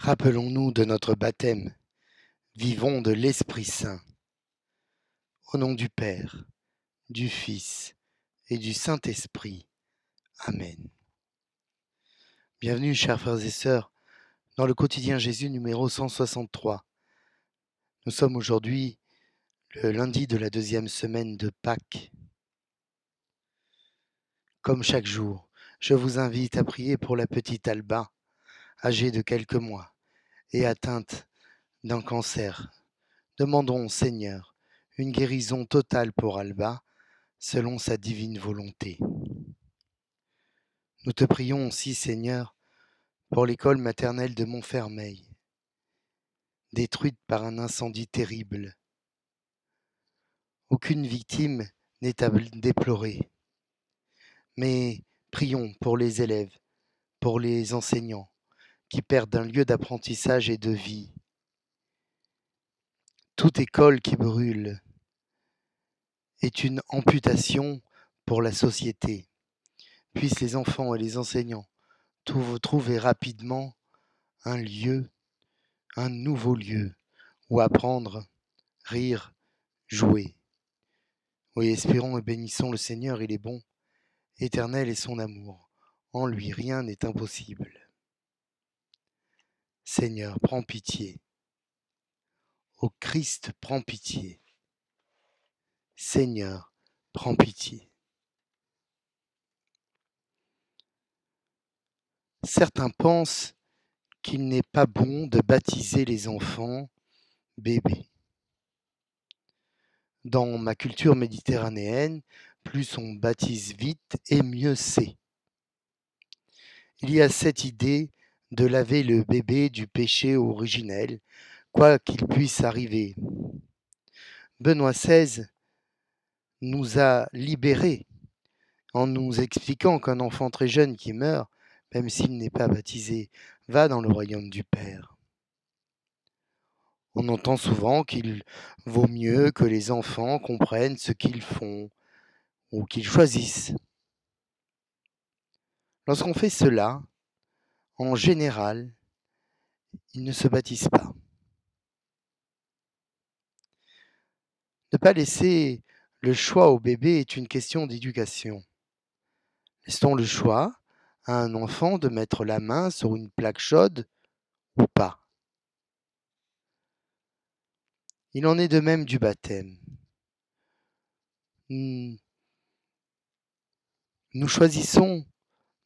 Rappelons-nous de notre baptême, vivons de l'Esprit Saint. Au nom du Père, du Fils et du Saint-Esprit. Amen. Bienvenue, chers frères et sœurs, dans le quotidien Jésus numéro 163. Nous sommes aujourd'hui le lundi de la deuxième semaine de Pâques. Comme chaque jour, je vous invite à prier pour la petite Alba, âgée de quelques mois et atteinte d'un cancer. Demandons au Seigneur une guérison totale pour Alba, selon sa divine volonté. Nous te prions aussi, Seigneur, pour l'école maternelle de Montfermeil, détruite par un incendie terrible. Aucune victime n'est à déplorer, mais prions pour les élèves, pour les enseignants, qui perdent un lieu d'apprentissage et de vie. Toute école qui brûle est une amputation pour la société. Puissent les enfants et les enseignants trouver rapidement un lieu, un nouveau lieu où apprendre, rire, jouer. Oui, espérons et bénissons le Seigneur, il est bon, éternel est son amour. En lui, rien n'est impossible. Seigneur, prends pitié. Ô Christ, prends pitié. Seigneur, prends pitié. Certains pensent qu'il n'est pas bon de baptiser les enfants bébés. Dans ma culture méditerranéenne, plus on baptise vite et mieux c'est. Il y a cette idée de laver le bébé du péché originel, quoi qu'il puisse arriver. Benoît XVI nous a libérés en nous expliquant qu'un enfant très jeune qui meurt, même s'il n'est pas baptisé, va dans le royaume du Père. On entend souvent qu'il vaut mieux que les enfants comprennent ce qu'ils font ou qu'ils choisissent. Lorsqu'on fait cela, en général, ils ne se baptisent pas. Ne pas laisser le choix au bébé est une question d'éducation. Laisse-t-on le choix à un enfant de mettre la main sur une plaque chaude ou pas? Il en est de même du baptême. Nous choisissons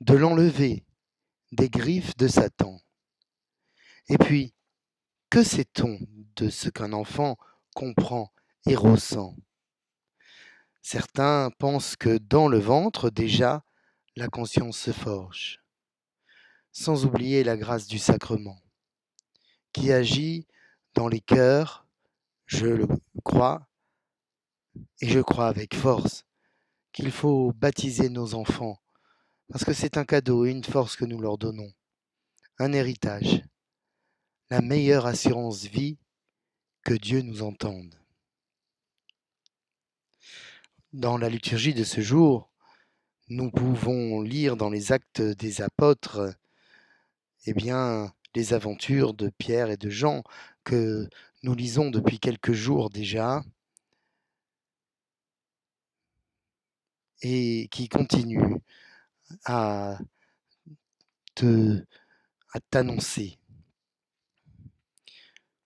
de l'enlever des griffes de Satan. Et puis, que sait-on de ce qu'un enfant comprend et ressent? Certains pensent que dans le ventre, déjà, la conscience se forge, sans oublier la grâce du sacrement, qui agit dans les cœurs, je le crois, et je crois avec force, qu'il faut baptiser nos enfants, parce que c'est un cadeau et une force que nous leur donnons, un héritage, la meilleure assurance vie que Dieu nous entende. Dans la liturgie de ce jour, nous pouvons lire dans les Actes des Apôtres, les aventures de Pierre et de Jean que nous lisons depuis quelques jours déjà et qui continuent à t'annoncer.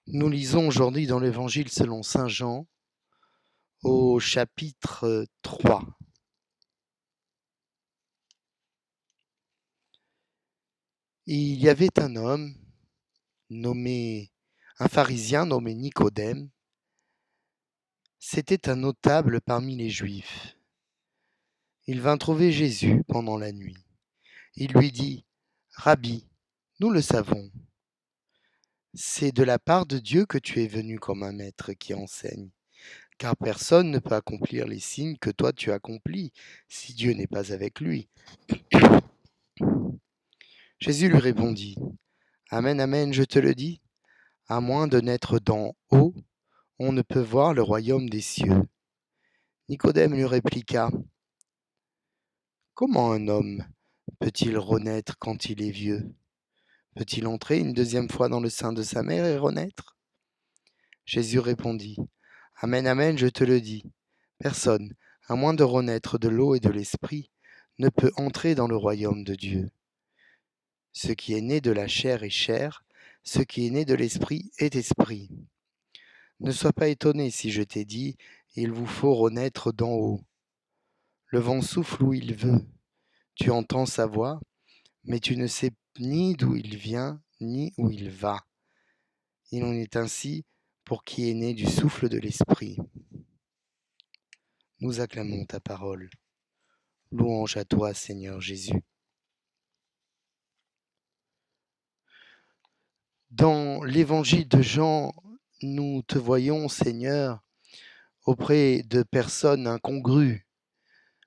Nous lisons aujourd'hui dans l'Évangile selon saint Jean au chapitre 3. Il y avait un homme un pharisien nommé Nicodème. C'était un notable parmi les Juifs. Il vint trouver Jésus pendant la nuit. Il lui dit: Rabbi, nous le savons, c'est de la part de Dieu que tu es venu comme un maître qui enseigne, car personne ne peut accomplir les signes que toi tu accomplis si Dieu n'est pas avec lui. Jésus lui répondit: Amen, amen, je te le dis, à moins de naître d'en haut, on ne peut voir le royaume des cieux. Nicodème lui répliqua: Comment un homme peut-il renaître quand il est vieux? Peut-il entrer une deuxième fois dans le sein de sa mère et renaître? Jésus répondit, Amen, amen, je te le dis. Personne, à moins de renaître de l'eau et de l'esprit, ne peut entrer dans le royaume de Dieu. Ce qui est né de la chair est chair, ce qui est né de l'esprit est esprit. Ne sois pas étonné si je t'ai dit, il vous faut renaître d'en haut. Le vent souffle où il veut. Tu entends sa voix, mais tu ne sais ni d'où il vient, ni où il va. Il en est ainsi pour qui est né du souffle de l'esprit. Nous acclamons ta parole. Louange à toi, Seigneur Jésus. Dans l'évangile de Jean, nous te voyons, Seigneur, auprès de personnes incongrues,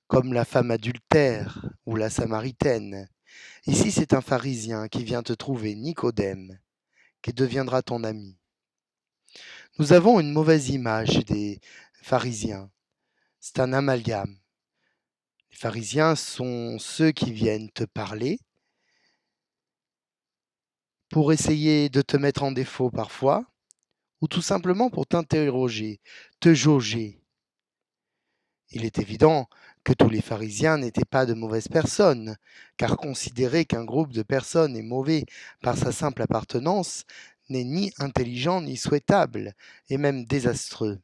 comme la femme adultère ou la Samaritaine. Ici, c'est un pharisien qui vient te trouver, Nicodème, qui deviendra ton ami. Nous avons une mauvaise image des pharisiens. C'est un amalgame. Les pharisiens sont ceux qui viennent te parler pour essayer de te mettre en défaut parfois, ou tout simplement pour t'interroger, te jauger. Il est évident que tous les pharisiens n'étaient pas de mauvaises personnes, car considérer qu'un groupe de personnes est mauvais par sa simple appartenance n'est ni intelligent ni souhaitable, et même désastreux.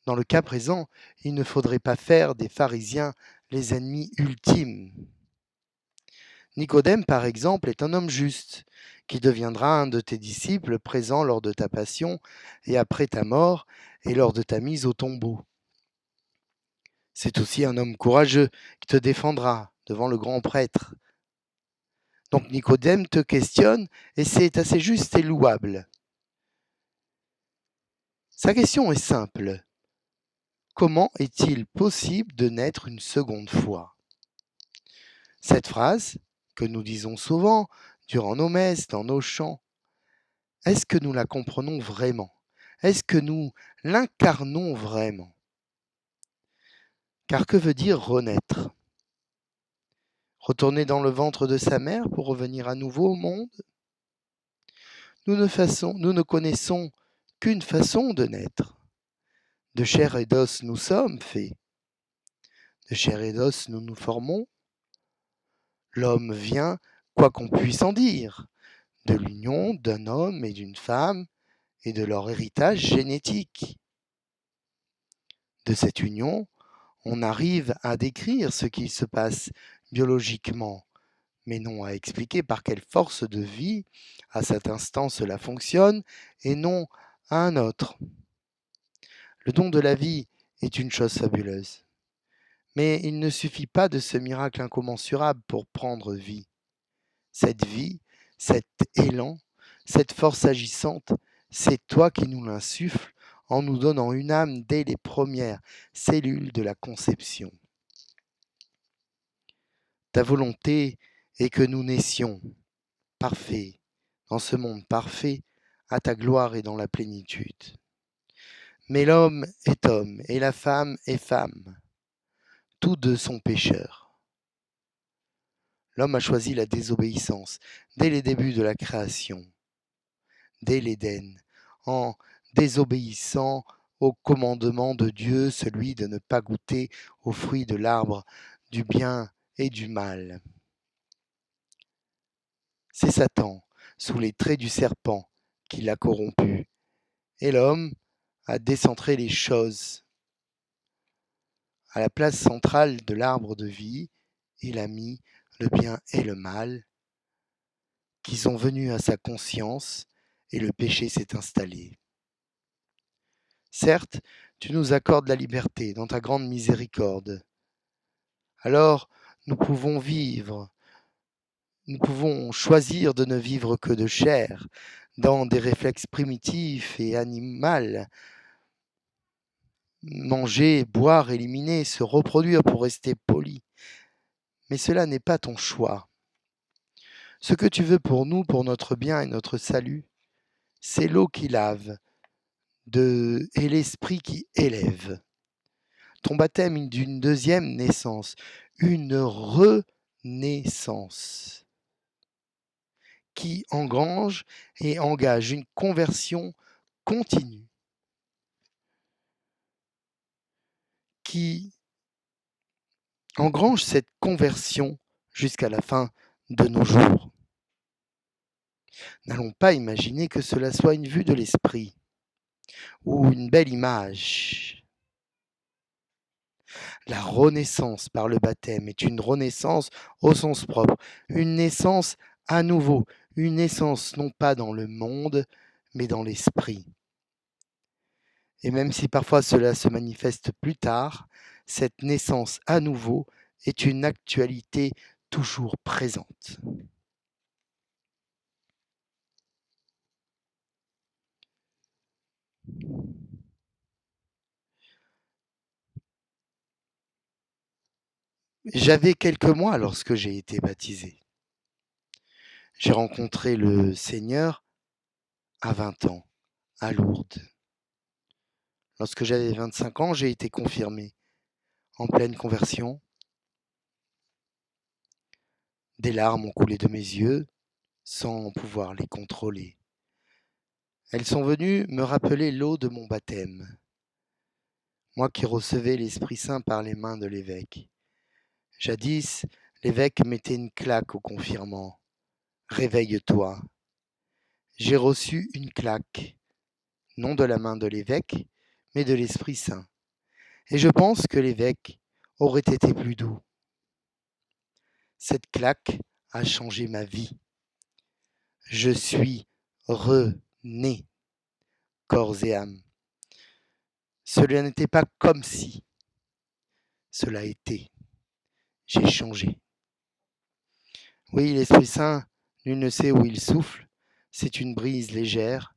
Dans le cas présent, il ne faudrait pas faire des pharisiens les ennemis ultimes. Nicodème, par exemple, est un homme juste, qui deviendra un de tes disciples présent lors de ta passion et après ta mort et lors de ta mise au tombeau. C'est aussi un homme courageux qui te défendra devant le grand prêtre. Donc Nicodème te questionne et c'est assez juste et louable. Sa question est simple. Comment est-il possible de naître une seconde fois? Cette phrase, que nous disons souvent durant nos messes, dans nos chants, est-ce que nous la comprenons vraiment? Est-ce que nous l'incarnons vraiment? Car que veut dire renaître? Retourner dans le ventre de sa mère pour revenir à nouveau au monde? Nous ne connaissons qu'une façon de naître. De chair et d'os nous sommes faits. De chair et d'os nous nous formons. L'homme vient, quoi qu'on puisse en dire, de l'union d'un homme et d'une femme et de leur héritage génétique. De cette union, on arrive à décrire ce qui se passe biologiquement, mais non à expliquer par quelle force de vie, à cet instant, cela fonctionne, et non à un autre. Le don de la vie est une chose fabuleuse, mais il ne suffit pas de ce miracle incommensurable pour prendre vie. Cette vie, cet élan, cette force agissante, c'est toi qui nous l'insuffles en nous donnant une âme dès les premières cellules de la conception. Ta volonté est que nous naissions parfaits dans ce monde parfait, à ta gloire et dans la plénitude. Mais l'homme est homme et la femme est femme. Tous deux sont pécheurs. L'homme a choisi la désobéissance dès les débuts de la création, dès l'Éden, en désobéissant au commandement de Dieu, celui de ne pas goûter aux fruits de l'arbre du bien et du mal. C'est Satan, sous les traits du serpent, qui l'a corrompu, et l'homme a décentré les choses. À la place centrale de l'arbre de vie, il a mis le bien et le mal, qui sont venus à sa conscience, et le péché s'est installé. Certes, tu nous accordes la liberté dans ta grande miséricorde. Alors, nous pouvons vivre, nous pouvons choisir de ne vivre que de chair, dans des réflexes primitifs et animaux, manger, boire, éliminer, se reproduire pour rester poli. Mais cela n'est pas ton choix. Ce que tu veux pour nous, pour notre bien et notre salut, c'est l'eau qui lave et l'esprit qui élève. Ton baptême est d'une deuxième naissance, une renaissance. qui engrange et engage une conversion continue, qui engrange cette conversion jusqu'à la fin de nos jours. N'allons pas imaginer que cela soit une vue de l'esprit ou une belle image. La renaissance par le baptême est une renaissance au sens propre, une naissance à nouveau, une naissance non pas dans le monde, mais dans l'esprit. Et même si parfois cela se manifeste plus tard, cette naissance à nouveau est une actualité toujours présente. J'avais quelques mois lorsque j'ai été baptisé. J'ai rencontré le Seigneur à 20 ans, à Lourdes. Lorsque j'avais 25 ans, j'ai été confirmé, en pleine conversion. Des larmes ont coulé de mes yeux, sans pouvoir les contrôler. Elles sont venues me rappeler l'eau de mon baptême, moi qui recevais l'Esprit Saint par les mains de l'évêque. Jadis, l'évêque mettait une claque au confirmant. Réveille-toi. J'ai reçu une claque, non de la main de l'évêque, mais de l'Esprit Saint. Et je pense que l'évêque aurait été plus doux. Cette claque a changé ma vie. Je suis rené, corps et âme. Cela n'était pas comme si. Cela a été. J'ai changé. Oui, l'Esprit Saint, nul ne sait où il souffle. C'est une brise légère,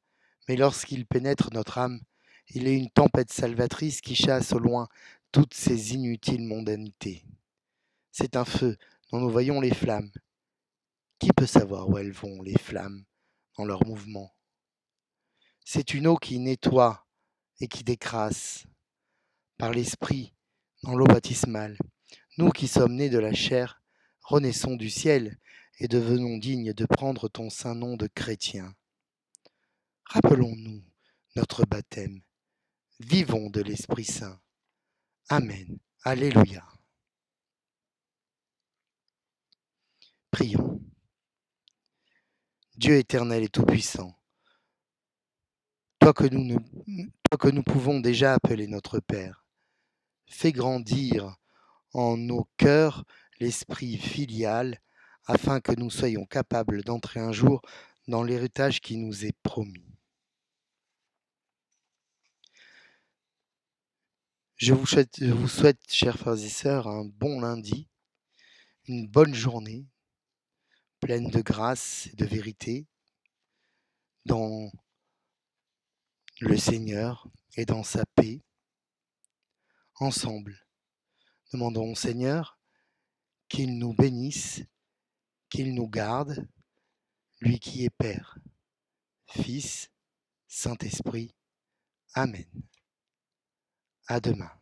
mais lorsqu'il pénètre notre âme, il est une tempête salvatrice qui chasse au loin toutes ces inutiles mondanités. C'est un feu dont nous voyons les flammes. Qui peut savoir où elles vont, les flammes, dans leur mouvement? C'est une eau qui nettoie et qui décrasse par l'Esprit dans l'eau baptismale. Nous qui sommes nés de la chair, renaissons du ciel et devenons dignes de prendre ton saint nom de chrétien. Rappelons-nous notre baptême. Vivons de l'Esprit Saint. Amen. Alléluia. Prions. Dieu éternel et tout-puissant, toi que nous pouvons déjà appeler notre Père, fais grandir en nos cœurs l'esprit filial afin que nous soyons capables d'entrer un jour dans l'héritage qui nous est promis. Je vous souhaite, chers frères et sœurs, un bon lundi, une bonne journée, pleine de grâce et de vérité, dans le Seigneur et dans sa paix. Ensemble, demandons au Seigneur qu'il nous bénisse, qu'il nous garde, lui qui est Père, Fils, Saint-Esprit. Amen. À demain.